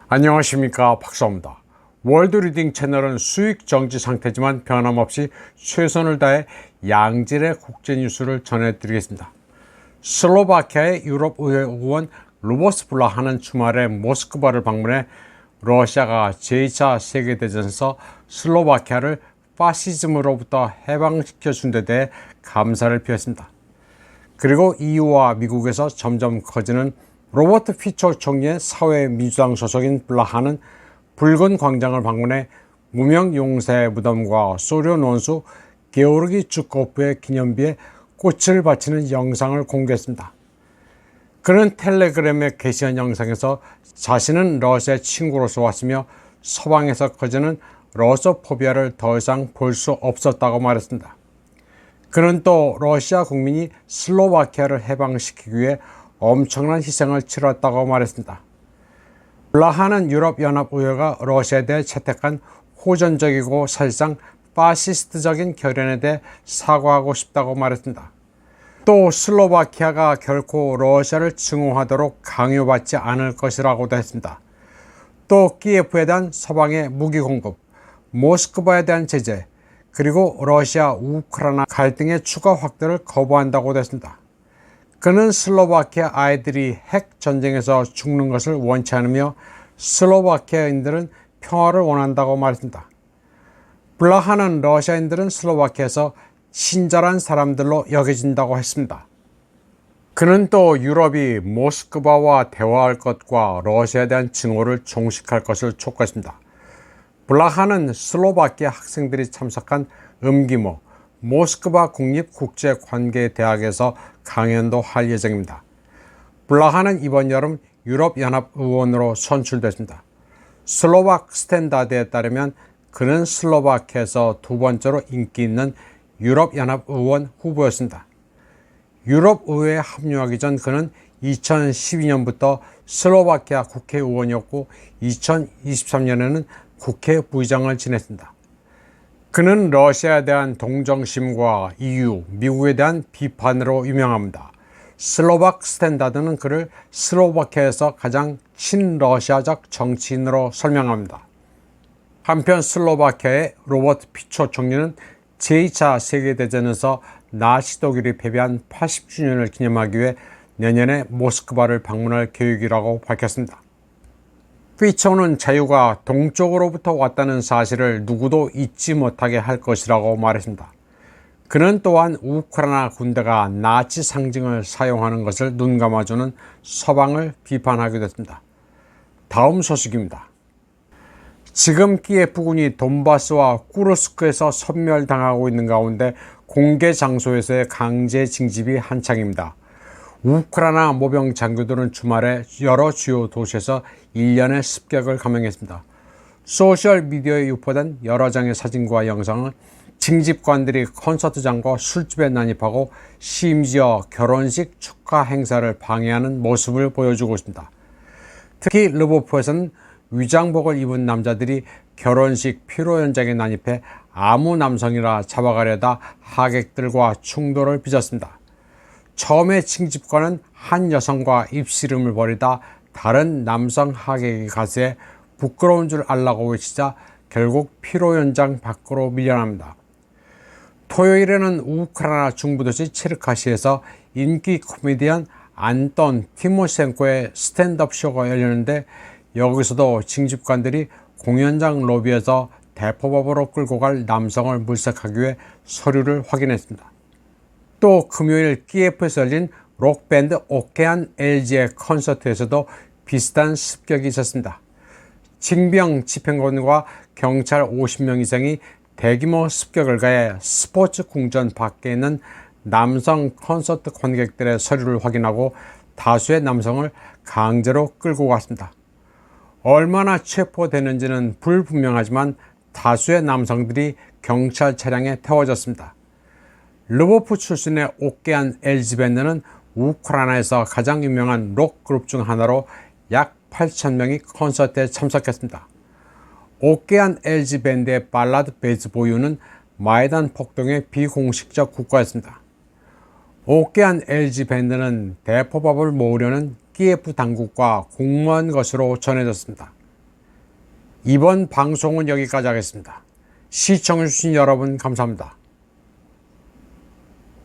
안녕하십니까, 박사입니다. 월드리딩 채널은 수익 정지 상태지만 변함없이 최선을 다해 양질의 국제 뉴스를 전해드리겠습니다. 슬로바키아의 유럽의회 의원 로버트 블라하는 주말에 모스크바를 방문해 러시아가 제2차 세계대전에서 슬로바키아를 파시즘으로부터 해방시켜준 데 대해 감사를 표했습니다. 그리고 EU와 미국에서 점점 커지는 로버트 피초 총리의 사회민주당 소속인 블라하는 붉은 광장을 방문해 무명 용사의 무덤과 소련 원수 게오르기 주코프의 기념비에 꽃을 바치는 영상을 공개했습니다. 그는 텔레그램에 게시한 영상에서 자신은 러시아의 친구로서 왔으며 서방에서 커지는 러소포비아를 더 이상 볼 수 없었다고 말했습니다. 그는 또 러시아 국민이 슬로바키아를 해방시키기 위해 엄청난 희생을 치렀다고 말했습니다. 블라하는 유럽연합의회가 러시아에 대해 채택한 호전적이고 사실상 파시스트적인 결연에 대해 사과하고 싶다고 말했습니다. 또 슬로바키아가 결코 러시아를 증오하도록 강요받지 않을 것이라고도 했습니다. 또 키예프에 대한 서방의 무기 공급, 모스크바에 대한 제재, 그리고 러시아 우크라이나 갈등의 추가 확대를 거부한다고도 했습니다. 그는 슬로바키아 아이들이 핵 전쟁에서 죽는 것을 원치 않으며 슬로바키아인들은 평화를 원한다고 말했습니다. 블라하는 러시아인들은 슬로바키아에서 친절한 사람들로 여겨진다고 했습니다. 그는 또 유럽이 모스크바와 대화할 것과 러시아에 대한 증오를 종식할 것을 촉구했습니다. 블라하는 슬로바키아 학생들이 참석한 음기모 모스크바 국립국제관계대학에서 강연도 할 예정입니다. 블라하는 이번 여름 유럽연합 의원으로 선출됐습니다. 슬로박 스탠다드에 따르면 그는 슬로바키아에서 두 번째로 인기 있는 유럽연합 의원 후보였습니다. 유럽의회에 합류하기 전 그는 2012년부터 슬로바키아 국회의원이었고 2023년에는 국회 부의장을 지냈습니다. 그는 러시아에 대한 동정심과 EU, 미국에 대한 비판으로 유명합니다. 슬로박 스탠다드는 그를 슬로바키아에서 가장 친러시아적 정치인으로 설명합니다. 한편 슬로바키아의 로버트 피초 총리는 제2차 세계대전에서 나치 독일이 패배한 80주년을 기념하기 위해 내년에 모스크바를 방문할 계획이라고 밝혔습니다. 피초는 자유가 동쪽으로부터 왔다는 사실을 누구도 잊지 못하게 할 것이라고 말했습니다. 그는 또한 우크라이나 군대가 나치 상징을 사용하는 것을 눈감아주는 서방을 비판하기도 했습니다. 다음 소식입니다. 지금 키예프군이 돈바스와 쿠르스크에서 섬멸당하고 있는 가운데 공개 장소에서의 강제 징집이 한창입니다. 우크라이나 모병 장교들은 주말에 여러 주요 도시에서 일련의 습격을 감행했습니다. 소셜미디어에 유포된 여러 장의 사진과 영상은 징집관들이 콘서트장과 술집에 난입하고 심지어 결혼식 축하 행사를 방해하는 모습을 보여주고 있습니다. 특히 르보프에서는 위장복을 입은 남자들이 결혼식 피로 현장에 난입해 아무 남성이라 잡아가려다 하객들과 충돌을 빚었습니다. 처음에 징집관은 한 여성과 입씨름을 벌이다 다른 남성 하객의 가스에 부끄러운 줄 알라고 외치자 결국 피로 현장 밖으로 밀려납니다. 토요일에는 우크라이나 중부도시 체르카시에서 인기 코미디언 안톤 티모셴코의 스탠드업 쇼가 열렸는데 여기서도 징집관들이 공연장 로비에서 대포밥으로 끌고 갈 남성을 물색하기 위해 서류를 확인했습니다. 또 금요일 키예프에서 열린 록밴드 오케안 LG의 콘서트에서도 비슷한 습격이 있었습니다. 징병 집행관과 경찰 50명 이상이 대규모 습격을 가해 스포츠 궁전 밖에 있는 남성 콘서트 관객들의 서류를 확인하고 다수의 남성을 강제로 끌고 갔습니다. 얼마나 체포되는지는 불분명하지만 다수의 남성들이 경찰 차량에 태워졌습니다. 르보프 출신의 오케안 LG 밴드는 우크라이나에서 가장 유명한 록 그룹 중 하나로 약 8,000명이 콘서트에 참석했습니다. 오케안 LG 밴드의 발라드 베이스 보유는 마이단 폭동의 비공식적 국가였습니다. 오케안 LG 밴드는 대포밥을 모으려는 키예프 당국과 공모한 것으로 전해졌습니다. 이번 방송은 여기까지 하겠습니다. 시청해주신 여러분 감사합니다.